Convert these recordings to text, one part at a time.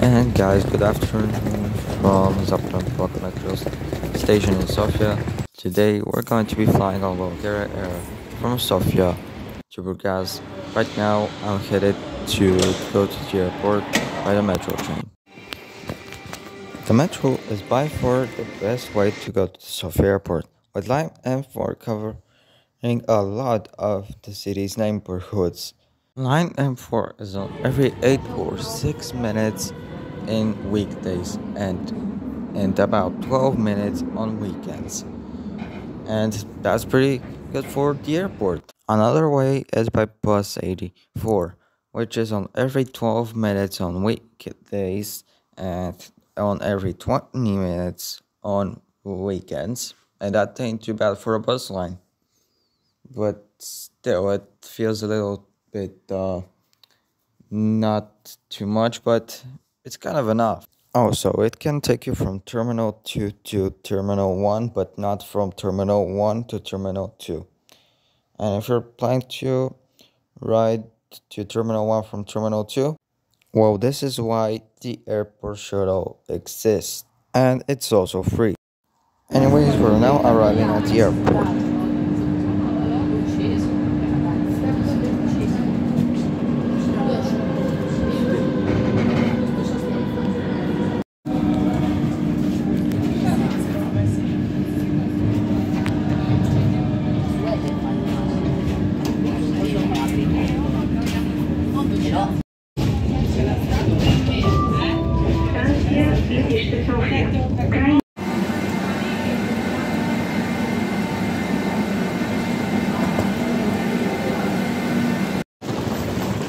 And guys, good afternoon from Zaprantov metro station in Sofia. Today we're going to be flying on Bulgaria Air from Sofia to Burgas. Right now I'm headed to go to the airport by the metro train. The metro is by far the best way to go to the Sofia airport, with Line M4 covering a lot of the city's neighborhoods. Line M4 is on every 8 or 6 minutes in weekdays and about 12 minutes on weekends. And that's pretty good for the airport. Another way is by bus 84, which is on every 12 minutes on weekdays and on every 20 minutes on weekends. And that ain't too bad for a bus line. But still, it feels a little bit not too much, but it's kind of enough. Also, it can take you from Terminal 2 to Terminal 1, but not from Terminal 1 to Terminal 2. And if you're planning to ride to Terminal 1 from Terminal 2, well, this is why the airport shuttle exists. And it's also free. Anyways, we're now arriving at the airport.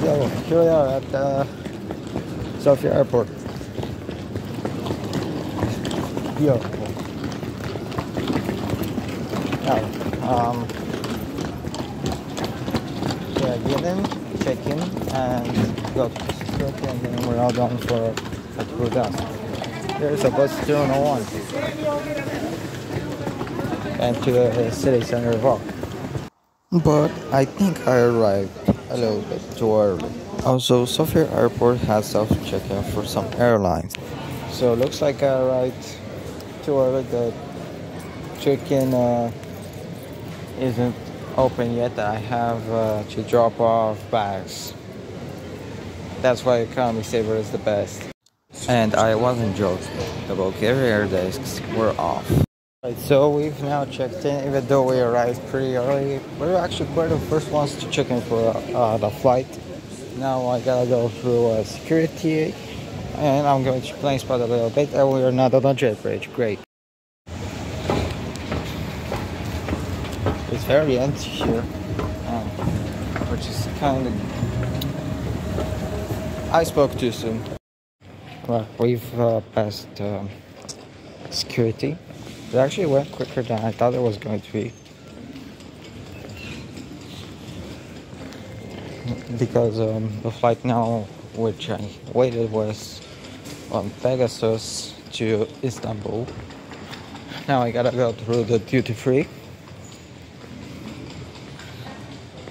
So here we are at the Sofia airport. Beautiful. Now, yeah, get in, check in, and go to security, and then we're all done for Burgas. There's a bus 201 and to the city center of Arriaval. But I think I arrived a little bit too early. Also, Sofia Airport has self-check-in for some airlines. So it looks like I arrived too early. The check-in isn't open yet. I have to drop off bags. That's why economy saver is the best. And I wasn't joking. The Bulgaria air desks were off. Right, so we've now checked in, even though we arrived pretty early. We were actually quite the first ones to check in for the flight. Now I gotta go through security, and I'm going to plane spot a little bit, and we are not on a jet bridge. Great. It's very empty here, which is kind of... I spoke too soon. Well, we've passed security. It actually went quicker than I thought it was going to be. Because the flight now, which I waited, was on Pegasus to Istanbul. Now I gotta go through the duty free.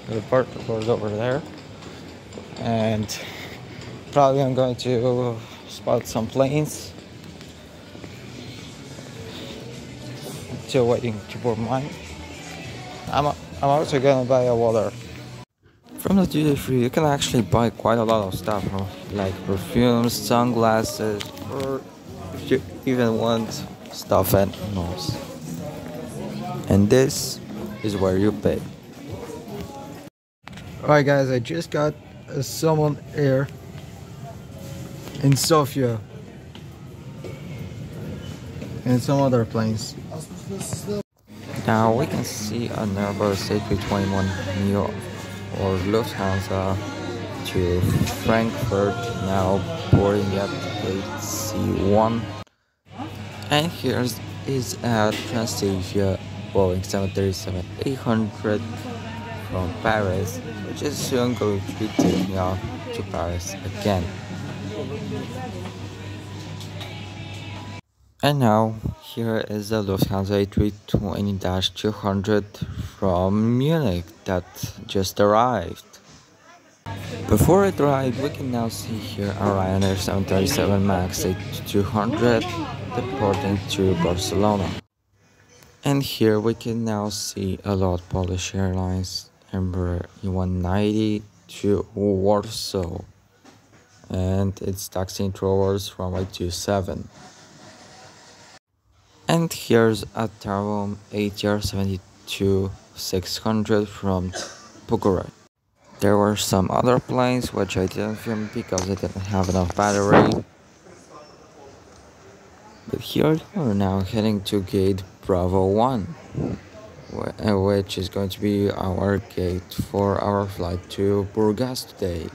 The part was over there. And probably I'm going to spot some planes. Still waiting to board mine. I'm also gonna buy a water. From the duty free, you can actually buy quite a lot of stuff, like perfumes, sunglasses, or if you even want stuffed animals. And this is where you pay. Alright guys, I just got a Salmon Air in Sofia and some other planes. Now we can see an Airbus A220-300 or Lufthansa to Frankfurt, now boarding at gate C1. And here is a Transavia Boeing 737-800 from Paris, which is soon going to be taking off to Paris again. And now, here is the Lufthansa A320-200 from Munich that just arrived. Before it arrived, we can now see here a Ryanair 737 MAX 8200 departing to Barcelona. And here we can now see a lot Polish Airlines Embraer E190 to Warsaw, and it's taxiing towards runway 27. And here's a Tarom ATR-72-600 from Bulgaria. There were some other planes which I didn't film because I didn't have enough battery. But here we're now heading to gate Bravo 1, which is going to be our gate for our flight to Burgas today.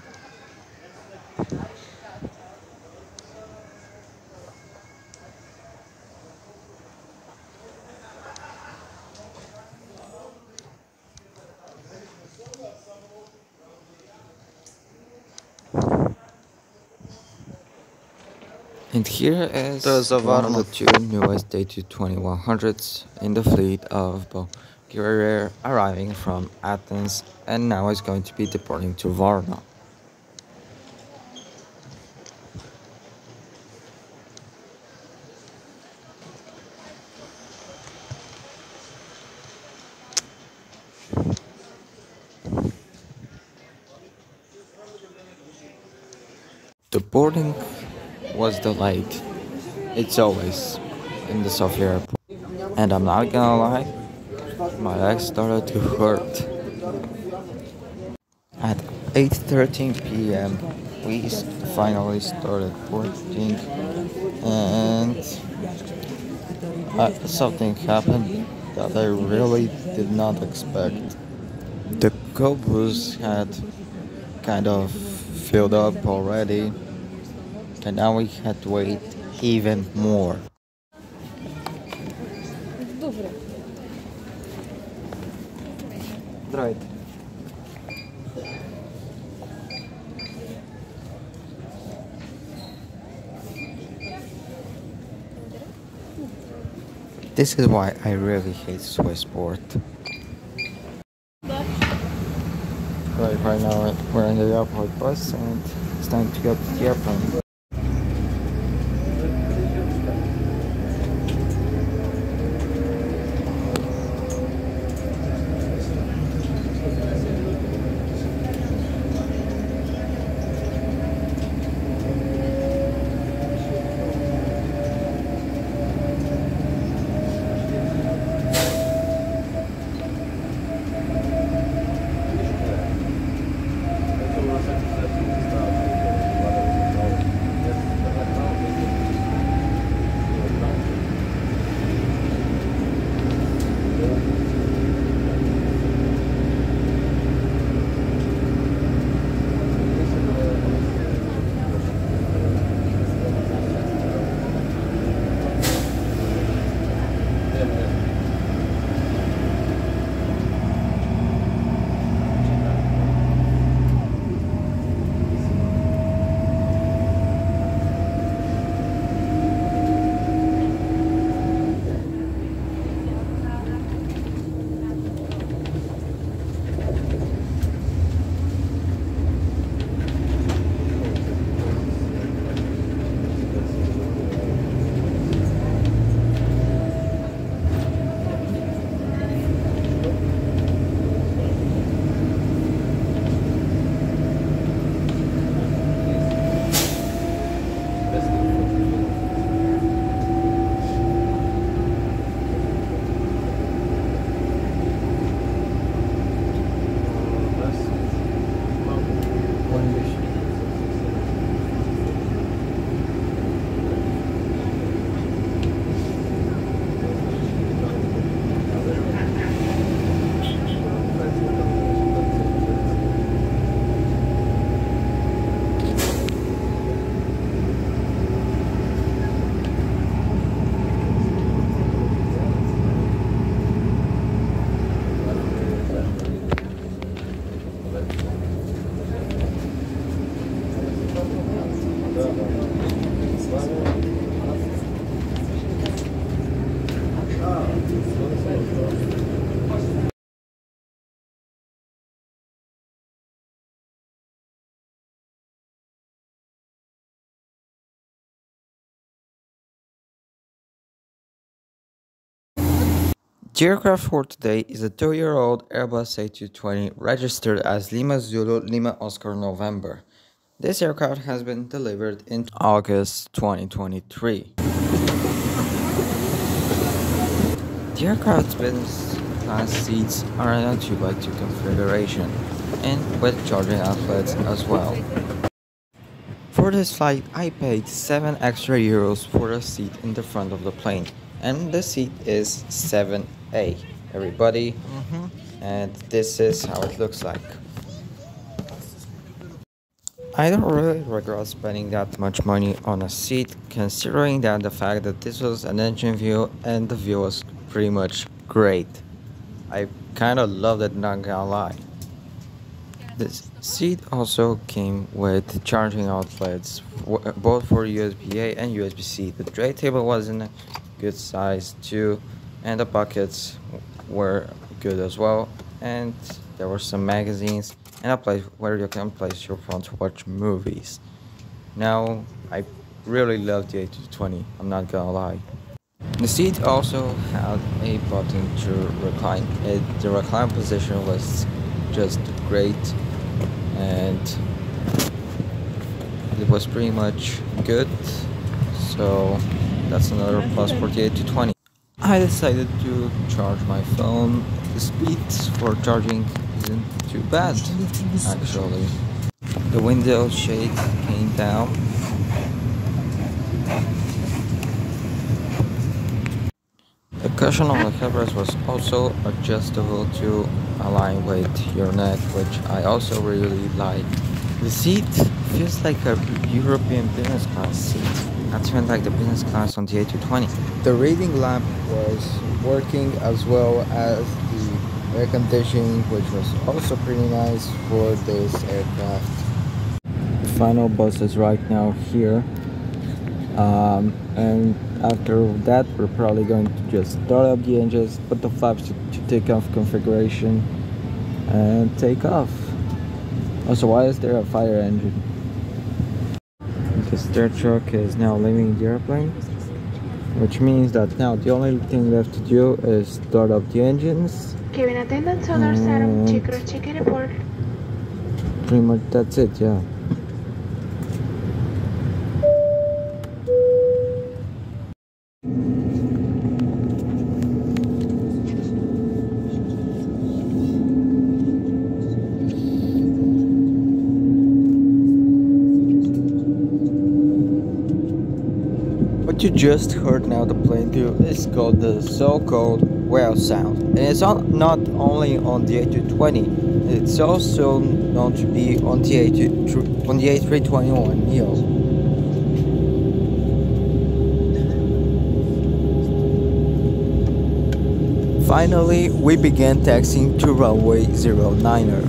And here is one of the two newest A220-100s in the fleet of Bulgaria, arriving from Athens, and now is going to be departing to Varna. The boarding was delayed. It's always in the Sofia airport. And I'm not gonna lie, my legs started to hurt. At 8:13 p.m. we finally started boarding, and something happened that I really did not expect. The bus had kind of filled up already, and now we had to wait even more. Здравейте. This is why I really hate Swissport. Right now we're in the airport bus and it's time to get to the airplane. The aircraft for today is a 2-year-old Airbus A220 registered as Lima Zulu Lima Oscar November. This aircraft has been delivered in August 2023. The aircraft's business class seats are in a 2x2 configuration and with charging outlets as well. For this flight, I paid 7 extra euros for a seat in the front of the plane, and the seat is 7A, everybody, and this is how it looks like. I don't really regret spending that much money on a seat, considering that the fact that this was an engine view and the view was pretty much great. I kinda loved it, not gonna lie. This seat also came with charging outlets, both for USB-A and USB-C. The tray table was in a good size too, and the buckets were good as well. And there were some magazines and a place where you can place your phone to watch movies. Now, I really love the A220, I'm not gonna lie. The seat also had a button to recline. The recline position was just great, and it was pretty much good, so that's another plus for the A220. I decided to charge my phone. The speed for charging isn't too bad, actually. The window shade came down. The cushion on the headrest was also adjustable to align with your neck, which I also really like. The seat feels like a European business class seat, not even like the business class on the A220. The reading lamp was working as well as the air conditioning, which was also pretty nice for this aircraft. The final bus is right now here. And after that, we're probably going to just start up the engines, put the flaps to take off configuration, and take off. Also, why is there a fire engine? The stair truck is now leaving the airplane, which means that now the only thing left to do is start up the engines. Cabin attendant, sonar serum, check report. Pretty much that's it, yeah. What you just heard now, the plane do, is called the so-called whale sound, and it's not only on the A220, it's also known to be on the A321neo. Finally, we began taxiing to runway 09er.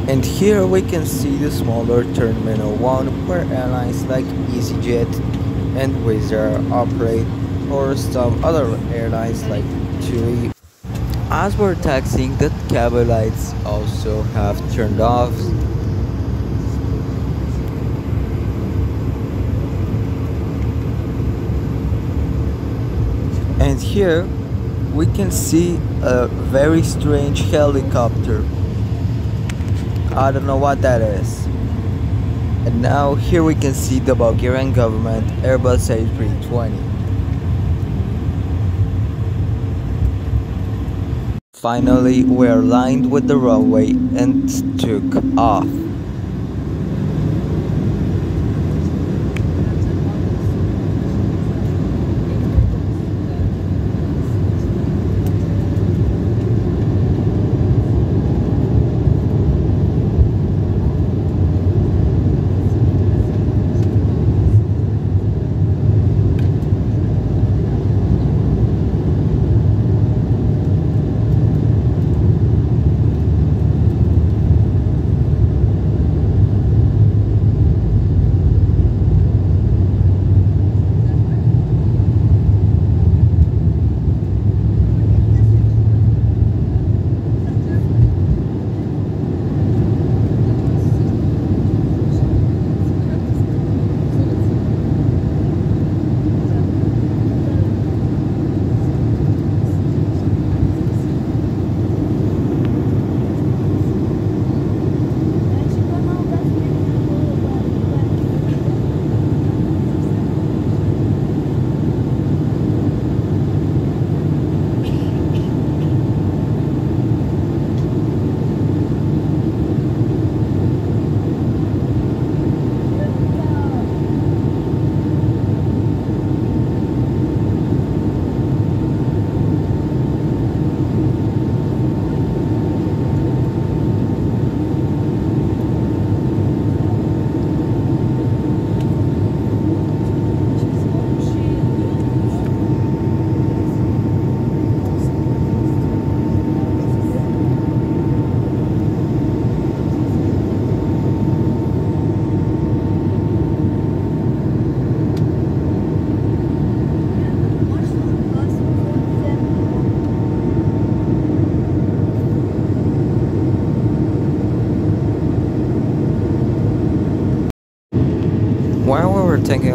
And here we can see the smaller Terminal 1 where airlines like EasyJet and Wizz Air operate, or some other airlines like TUI. As we're taxiing, the cabin lights also have turned off. And here we can see a very strange helicopter. I don't know what that is. And now here we can see the Bulgarian government Airbus A320. Finally, we are lined with the runway and took off.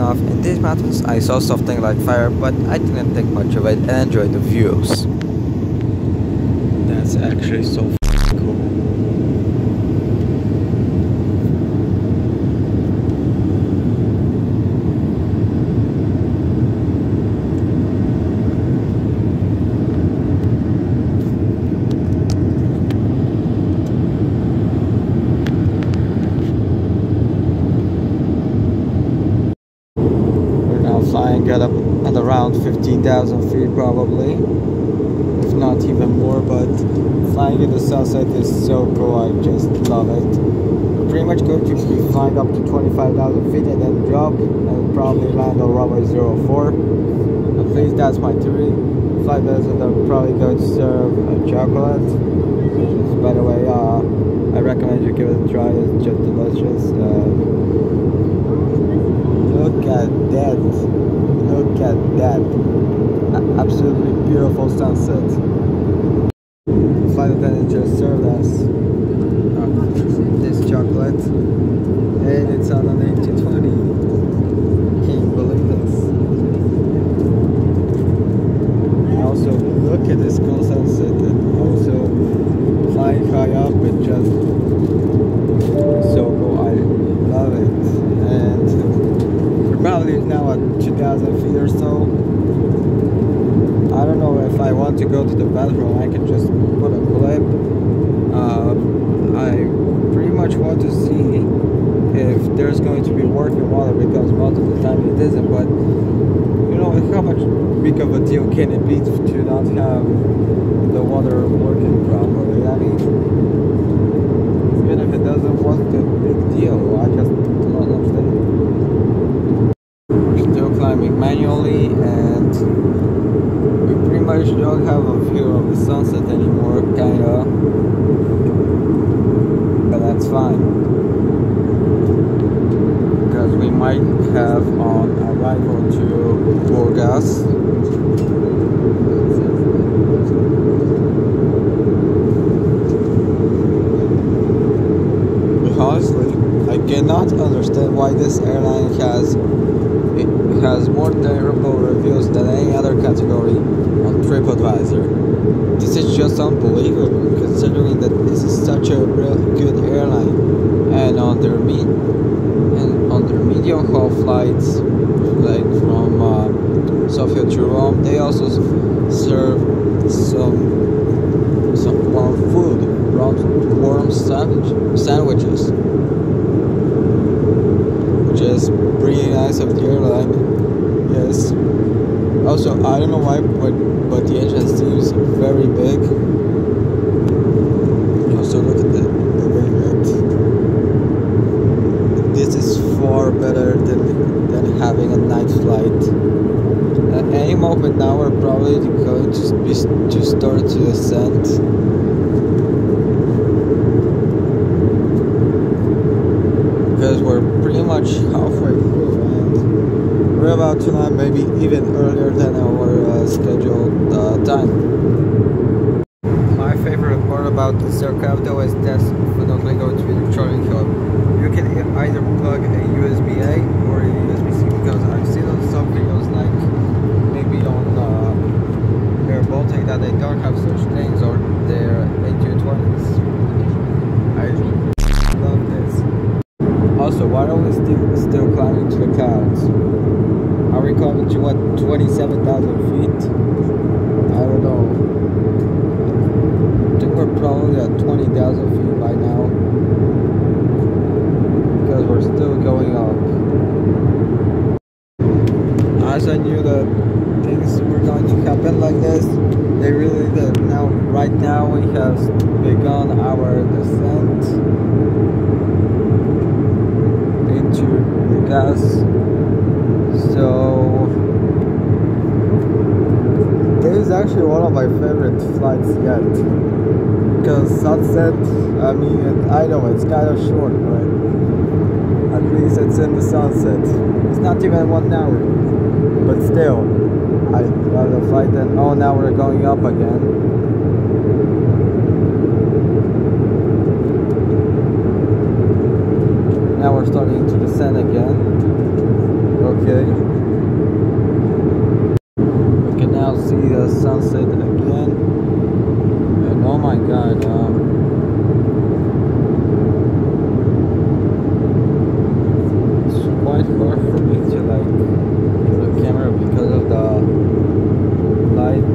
off in these mountains, I saw something like fire, but I didn't think much of it and enjoyed the views. That's actually so cool. Flying at around 15,000 feet probably, if not even more, but flying in the sunset is so cool. I just love it. We're pretty much going to be flying up to 25,000 feet and then drop and probably land on runway 04. At least that's my theory. Flight attendants are probably going to serve a chocolate, which is, by the way, I recommend you give it a try. It's just delicious. Look at that. Look at that. Absolutely beautiful sunset. Flight attendant just served us this chocolate. And it's on an 1820. Can you believe this? Also, look at this cool sunset. And also, flying high up, it just so cool. I love it. And probably now at 2,000 feet or so. I don't know if I want to go to the bathroom. I can just put a clip. I pretty much want to see if there's going to be working water, because most of the time it isn't. But you know, how much big of a deal can it be to not have the water working properly? I mean, even if it doesn't work, it's a big deal. I just don't understand. Climbing manually, and we pretty much don't have a view of the sunset anymore, kinda, but that's fine, because we might have on arrival to Burgas. Honestly, I cannot understand why this airline has more terrible reviews than any other category on TripAdvisor. This is just unbelievable, considering that this is such a real good airline, and on their medium haul flights, like from Sofia to Rome, they also serve some warm food, warm sandwiches, which is pretty nice of the airline. Yes. Also, I don't know why, but the engine seems very big. Also, look at the wing rate. This is far better than having a night flight. At any moment now, we're probably going to start to descend. Because we're pretty much halfway through, and we're about to land maybe even earlier than our scheduled time. My favorite part about this aircraft, though, is that's definitely going to be the charging hub. You can either plug a USB-A or a USB-C, because I've seen on some videos, like maybe on Air Baltic, that they don't have such things, or their A220s. I love this. Also, why are we still climbing to the clouds? Are we climbing to what, 27,000 feet? I don't know. I think we're probably at 20,000 feet by now, because we're still going up. As I knew that things were going to happen like this, they really did. Now, right now, we have begun our descent into Burgas. So this is actually one of my favorite flights yet, because sunset, I mean, I know it's kind of short, but at least it's in the sunset. It's not even 1 hour, but still, I love the flight. And oh, now we're going up again. Now we're starting to descend again. Okay. now see the sunset again, and oh my god, it's quite hard for me to like use the camera because of the light.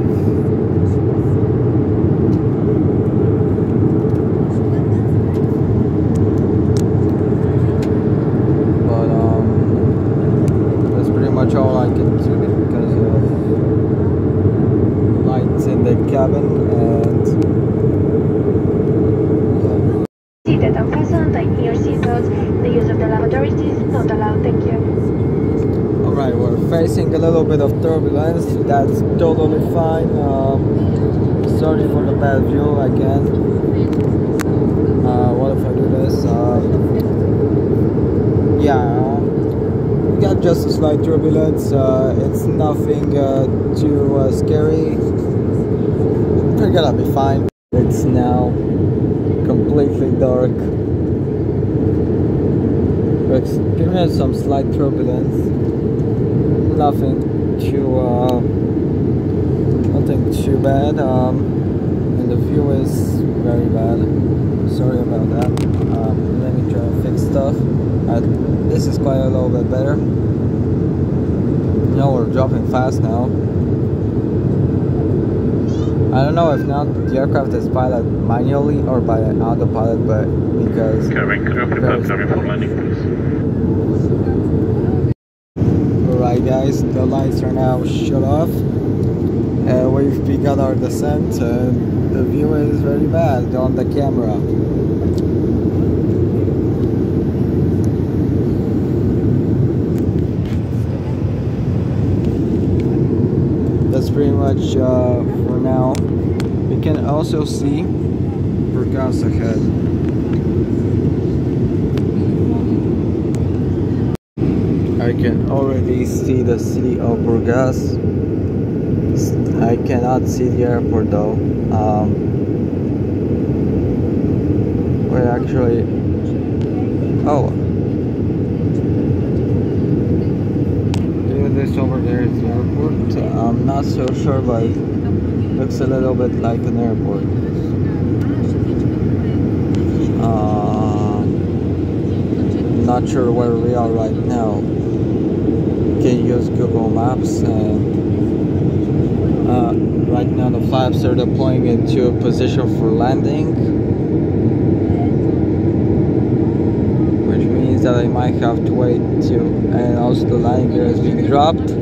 Much all I can do because of lights in the cabin and Seated and fastened in your seatbelts. The use of the lavatories is not allowed. Thank you. Alright, we're facing a little bit of turbulence. That's totally fine. Sorry for the bad view again. What if I do this? Got just a slight turbulence. It's nothing too scary. We're gonna be fine. It's now completely dark. We're experiencing some slight turbulence. Nothing too bad. And the view is very bad. Sorry about that. Let me try to fix stuff. This is quite a little bit better. No, we're dropping fast now. I don't know if now the aircraft is piloted manually or by an autopilot, but because Cabin crew, prepare cabin for landing, please. Alright guys, the lights are now shut off. We've begun our descent and the view is very bad on the camera. That's pretty much for now. We can also see Burgas ahead. I can already see the city of Burgas. I cannot see the airport though. Wait, actually, oh. This over there is the airport. I'm not so sure, but it looks a little bit like an airport. Not sure where we are right now. Can use Google Maps, and right now the flaps are deploying into a position for landing, which means that I might have to wait till, and also the landing gear is being dropped.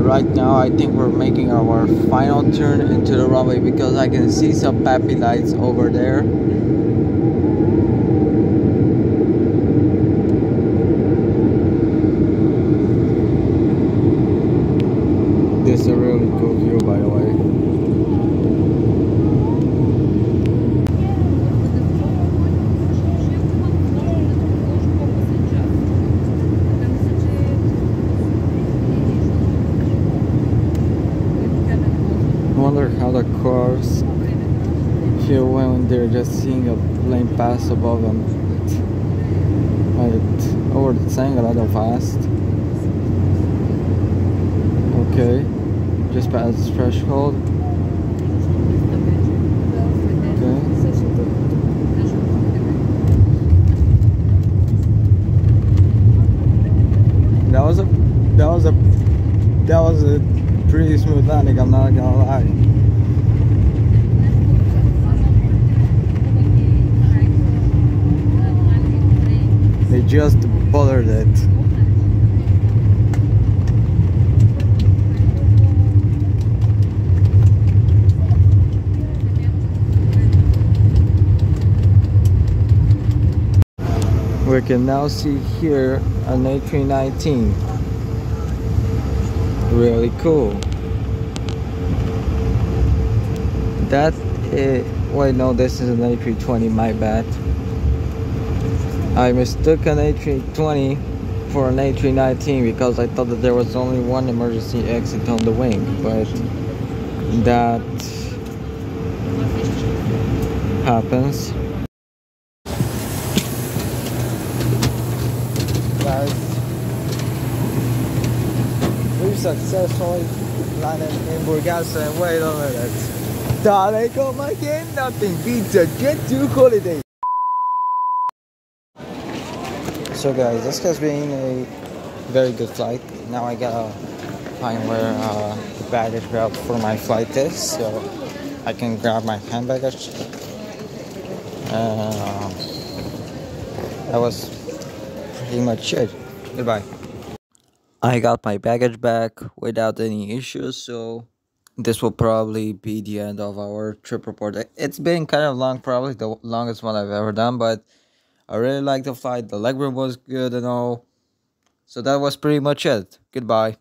Right now I think we're making our final turn into the runway because I can see some PAPI lights over there. This is a really cool view, by the way. I wonder how the cars feel when they're just seeing a plane pass above them. Oh, it's saying a little fast. Okay, just past the threshold. Okay. That was a pretty smooth landing, I'm not gonna lie. They just bothered it. We can now see here an A319. Really cool. That is, wait, no, this is an A320, my bad. I mistook an A320 for an A319 because I thought that there was only one emergency exit on the wing, but that happens. Guys, successfully landed in Burgas, and wait a minute. Darling, come again, nothing beats a jet to holiday. So guys, this has been a very good flight. Now I gotta find where the baggage grab for my flight is, so I can grab my hand baggage. That was pretty much it. Goodbye. I got my baggage back without any issues, so this will probably be the end of our trip report. It's been kind of long, probably the longest one I've ever done, but I really liked the flight. The legroom was good and all. So that was pretty much it. Goodbye.